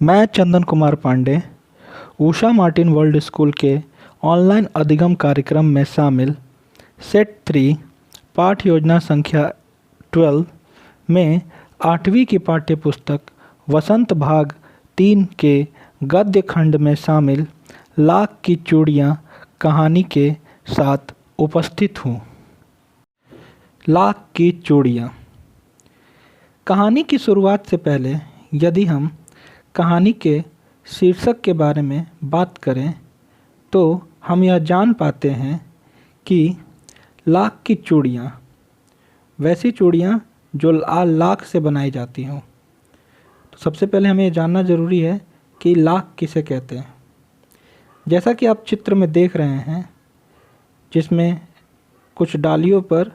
मैं Chandan Kumar Pandey Usha Martin world school के online अधिगम कार्यक्रम में शामिल सेट 3 पाठ योजना संख्या 12 में 8वीं की पाठ्यपुस्तक वसंत भाग 3 के गद्य खंड में शामिल लाख की चूड़ियाँ कहानी के साथ उपस्थित हूँ। लाख की चूड़ियाँ। कहानी की शुरुआत से पहले यदि हम कहानी के शीर्षक के बारे में बात करें तो हम यह जान पाते हैं कि लाख की चूड़ियाँ वैसी चूड़ियाँ जो लाख से बनाई जाती हों। तो सबसे पहले हमें जानना ज़रूरी है कि लाख किसे कहते हैं। जैसा कि आप चित्र में देख रहे हैं जिसमें कुछ डालियों पर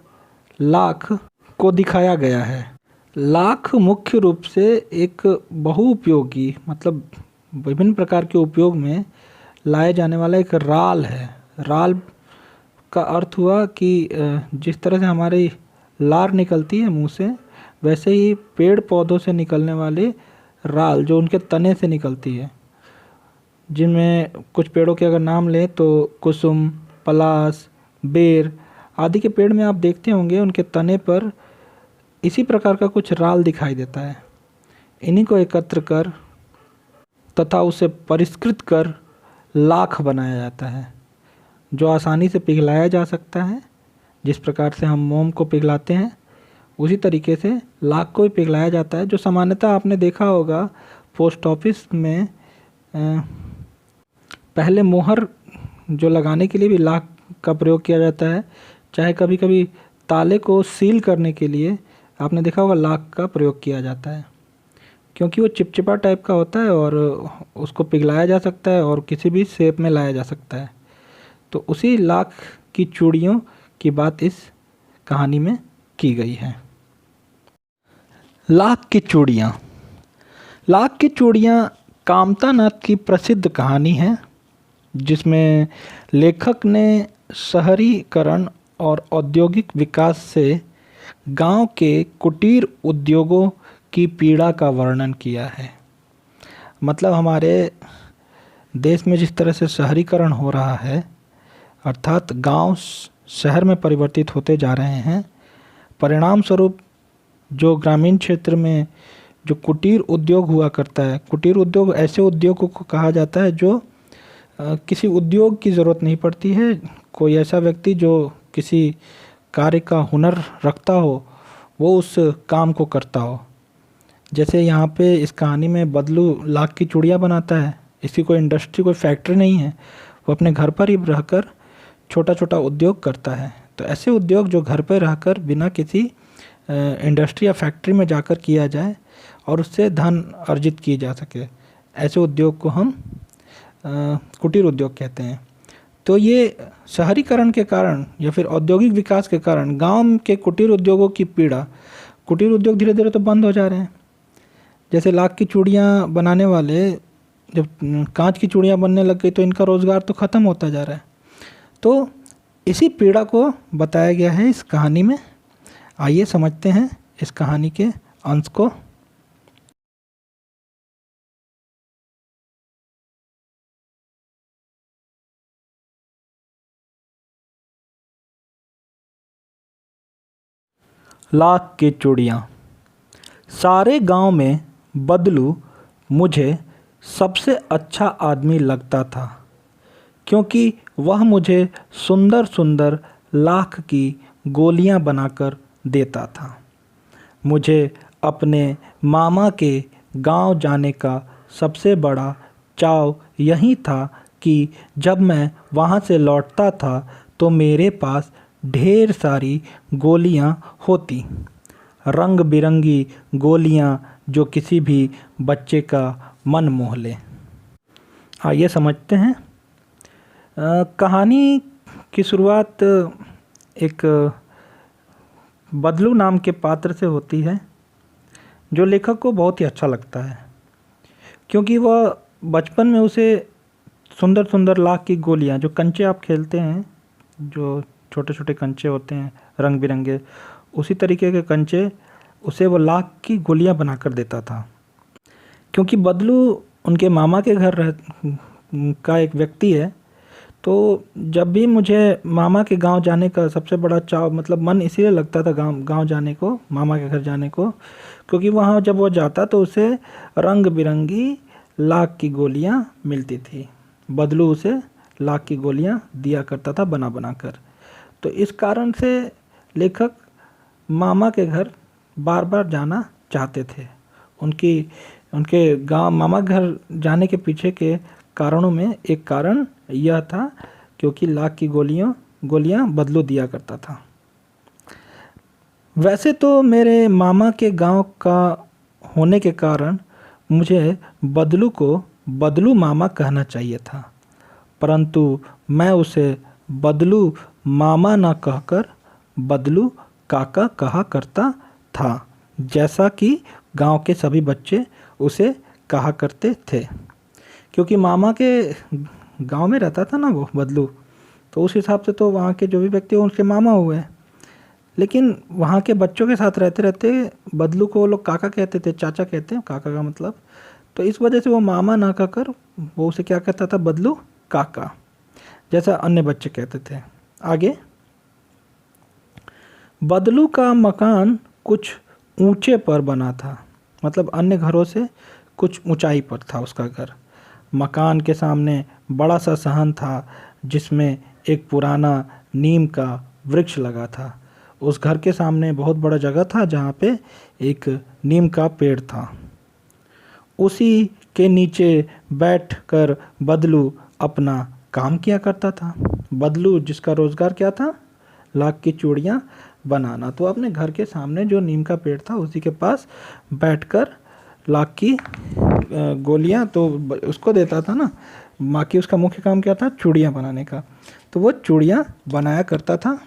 लाख को दिखाया गया है। लाख मुख्य रूप से एक बहुउपयोगी मतलब विभिन्न प्रकार के उपयोग में लाए जाने वाला एक राल है। राल का अर्थ हुआ कि जिस तरह से हमारी लार निकलती है मुंह से, वैसे ही पेड़ पौधों से निकलने वाले राल जो उनके तने से निकलती है, जिनमें कुछ पेड़ों के अगर नाम लें तो कुसुम, पलाश, बेर आदि के पेड़ में आप देखते होंगे उनके तने पर इसी प्रकार का कुछ राल दिखाई देता है। इन्हीं को एकत्र कर तथा उसे परिष्कृत कर लाख बनाया जाता है, जो आसानी से पिघलाया जा सकता है। जिस प्रकार से हम मोम को पिघलाते हैं उसी तरीके से लाख को भी पिघलाया जाता है, जो सामान्यतः आपने देखा होगा पोस्ट ऑफिस में पहले मोहर जो लगाने के लिए भी लाख का प्रयोग किया जाता है। चाहे कभी कभी ताले को सील करने के लिए आपने देखा होगा लाख का प्रयोग किया जाता है, क्योंकि वो चिपचिपा टाइप का होता है और उसको पिघलाया जा सकता है और किसी भी शेप में लाया जा सकता है। तो उसी लाख की चूड़ियों की बात इस कहानी में की गई है। लाख की चूड़ियाँ। लाख की चूड़ियाँ कामता नाथ की प्रसिद्ध कहानी है, जिसमें लेखक ने शहरीकरण और औद्योगिक विकास से गांव के कुटीर उद्योगों की पीड़ा का वर्णन किया है। मतलब हमारे देश में जिस तरह से शहरीकरण हो रहा है, अर्थात गांव शहर में परिवर्तित होते जा रहे हैं, परिणाम स्वरूप जो ग्रामीण क्षेत्र में जो कुटीर उद्योग हुआ करता है, कुटीर उद्योग ऐसे उद्योगों को कहा जाता है जो किसी उद्योग की ज़रूरत नहीं पड़ती है। कोई ऐसा व्यक्ति जो किसी कार्य का हुनर रखता हो वो उस काम को करता हो। जैसे यहाँ पे इस कहानी में बदलू लाख की चूड़ियाँ बनाता है। इसकी कोई इंडस्ट्री, कोई फैक्ट्री नहीं है, वो अपने घर पर ही रहकर छोटा छोटा उद्योग करता है। तो ऐसे उद्योग जो घर पर रहकर बिना किसी इंडस्ट्री या फैक्ट्री में जाकर किया जाए और उससे धन अर्जित की जा सके, ऐसे उद्योग को हम कुटीर उद्योग कहते हैं। तो ये शहरीकरण के कारण या फिर औद्योगिक विकास के कारण गांव के कुटीर उद्योगों की पीड़ा, कुटीर उद्योग धीरे धीरे तो बंद हो जा रहे हैं। जैसे लाख की चूड़ियाँ बनाने वाले जब कांच की चूड़ियाँ बनने लग गई तो इनका रोज़गार तो ख़त्म होता जा रहा है। तो इसी पीड़ा को बताया गया है इस कहानी में। आइए समझते हैं इस कहानी के अंश को। लाख की चूड़ियाँ। सारे गांव में बदलू मुझे सबसे अच्छा आदमी लगता था, क्योंकि वह मुझे सुंदर सुंदर लाख की गोलियां बनाकर देता था। मुझे अपने मामा के गांव जाने का सबसे बड़ा चाव यही था कि जब मैं वहां से लौटता था तो मेरे पास ढेर सारी गोलियां होती, रंग बिरंगी गोलियां जो किसी भी बच्चे का मन मोह ले। आइए समझते हैं। कहानी की शुरुआत एक बदलू नाम के पात्र से होती है, जो लेखक को बहुत ही अच्छा लगता है, क्योंकि वह बचपन में उसे सुंदर सुंदर लाख की गोलियां, जो कंचे आप खेलते हैं, जो छोटे छोटे कंचे होते हैं रंग बिरंगे, उसी तरीके के कंचे उसे वो लाख की गोलियां बनाकर देता था। क्योंकि बदलू उनके मामा के घर का एक व्यक्ति है। तो जब भी मुझे मामा के गांव जाने का सबसे बड़ा चाव मतलब मन इसीलिए लगता था गांव गांव जाने को, मामा के घर जाने को, क्योंकि वहाँ जब वो जाता तो उसे रंग बिरंगी लाख की गोलियाँ मिलती थी। बदलू उसे लाख की गोलियाँ दिया करता था बना बना कर। तो इस कारण से लेखक मामा के घर बार बार जाना चाहते थे। उनकी उनके गांव मामा घर जाने के पीछे के कारणों में एक कारण यह था क्योंकि लाख की गोलियां बदलू दिया करता था। वैसे तो मेरे मामा के गांव का होने के कारण मुझे बदलू को बदलू मामा कहना चाहिए था, परंतु मैं उसे बदलू मामा ना कहकर बदलू काका कहा करता था, जैसा कि गांव के सभी बच्चे उसे कहा करते थे। क्योंकि मामा के गांव में रहता था ना वो बदलू, तो उस हिसाब से तो वहाँ के जो भी व्यक्ति हैं उनके मामा हुए। लेकिन वहाँ के बच्चों के साथ रहते रहते बदलू को वो लोग काका कहते थे, चाचा कहते हैं काका का मतलब। तो इस वजह से वो मामा ना कहकर वो उसे क्या कहता था, बदलू काका, जैसा अन्य बच्चे कहते थे। आगे, बदलू का मकान कुछ ऊंचे पर बना था, मतलब अन्य घरों से कुछ ऊंचाई पर था उसका घर। मकान के सामने बड़ा सा सहन था जिसमें एक पुराना नीम का वृक्ष लगा था। उस घर के सामने बहुत बड़ा जगह था जहाँ पे एक नीम का पेड़ था। उसी के नीचे बैठकर बदलू अपना काम किया करता था। बदलू जिसका रोज़गार क्या था, लाख की चूड़ियाँ बनाना। तो अपने घर के सामने जो नीम का पेड़ था उसी के पास बैठकर लाख की गोलियां तो उसको देता था ना, बाकी उसका मुख्य काम क्या था, चूड़ियाँ बनाने का। तो वो चूड़ियाँ बनाया करता था।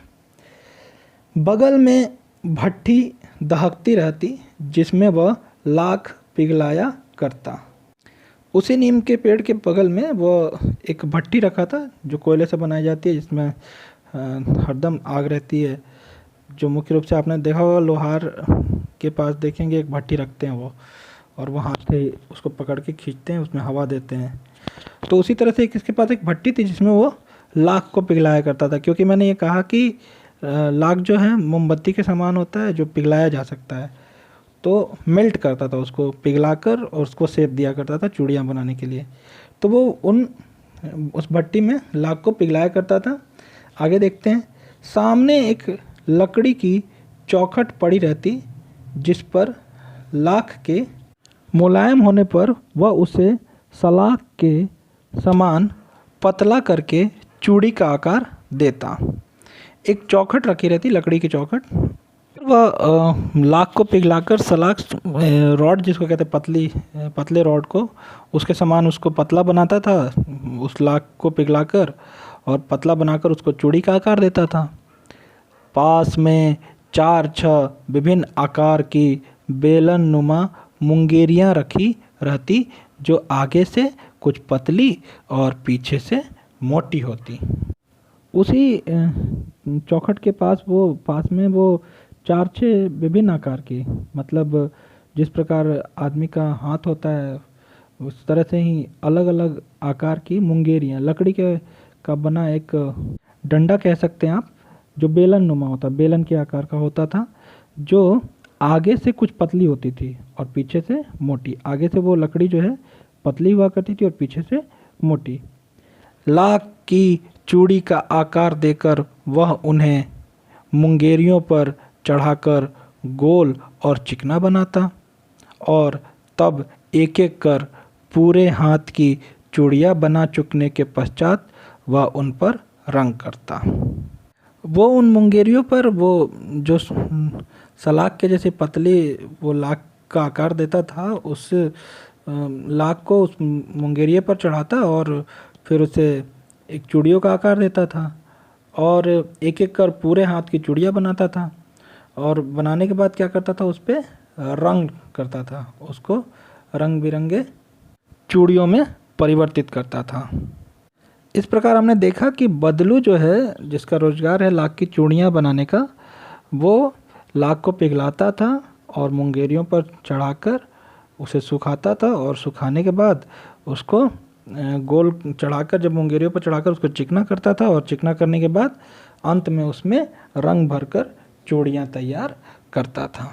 बगल में भट्ठी दहकती रहती जिसमें वह लाख पिघलाया करता। उसी नीम के पेड़ के बगल में वो एक भट्टी रखा था जो कोयले से बनाई जाती है, जिसमें हरदम आग रहती है। जो मुख्य रूप से आपने देखा होगा लोहार के पास देखेंगे एक भट्टी रखते हैं वो, और वो हाथ से उसको पकड़ के खींचते हैं, उसमें हवा देते हैं। तो उसी तरह से किसके पास एक भट्टी थी जिसमें वो लाख को पिघलाया करता था। क्योंकि मैंने ये कहा कि लाख जो है मोमबत्ती के समान होता है जो पिघलाया जा सकता है, तो मेल्ट करता था उसको पिघलाकर और उसको शेप दिया करता था चूड़ियाँ बनाने के लिए। तो वो उस भट्टी में लाख को पिघलाया करता था। आगे देखते हैं, सामने एक लकड़ी की चौखट पड़ी रहती जिस पर लाख के मुलायम होने पर वह उसे सलाख के समान पतला करके चूड़ी का आकार देता। एक चौखट रखी रहती, लकड़ी की चौखट, वह लाख को पिघलाकर सलाख रॉड जिसको कहते हैं पतले रॉड को, उसके समान उसको पतला बनाता था उस लाख को पिघलाकर, और पतला बनाकर उसको चूड़ी का आकार देता था। पास में 4-6 विभिन्न आकार की बेलन नुमा मुंगेरियाँ रखी रहती जो आगे से कुछ पतली और पीछे से मोटी होती। उसी चौखट के पास में वो 4-6 विभिन्न आकार की, मतलब जिस प्रकार आदमी का हाथ होता है उस तरह से ही अलग अलग आकार की मुंगेरियाँ, लकड़ी के का बना एक डंडा कह सकते हैं आप, जो बेलन नुमा होता, बेलन के आकार का होता था, जो आगे से कुछ पतली होती थी और पीछे से मोटी। आगे से वो लकड़ी जो है पतली हुआ करती थी और पीछे से मोटी। लाख की चूड़ी का आकार देकर वह उन्हें मुंगेरियों पर चढ़ाकर गोल और चिकना बनाता और तब एक एक कर पूरे हाथ की चूड़ियाँ बना चुकने के पश्चात वह उन पर रंग करता। वो उन मुंगेरियों पर वो जो सलाख के जैसे पतली वो लाख का आकार देता था, उस लाख को उस मुंगेरिये पर चढ़ाता और फिर उसे एक चूड़ियों का आकार देता था और एक एक कर पूरे हाथ की चूड़ियाँ बनाता था। और बनाने के बाद क्या करता था, उस पर रंग करता था, उसको रंग बिरंगे चूड़ियों में परिवर्तित करता था। इस प्रकार हमने देखा कि बदलू जो है, जिसका रोजगार है लाख की चूड़ियाँ बनाने का, वो लाख को पिघलाता था और मुंगेरियों पर चढ़ाकर उसे सुखाता था और सुखाने के बाद उसको गोल चढ़ाकर, जब मुंगेरियों पर चढ़ाकर उसको चिकना करता था, और चिकना करने के बाद अंत में उसमें रंग भरकर चूड़ियाँ तैयार करता था।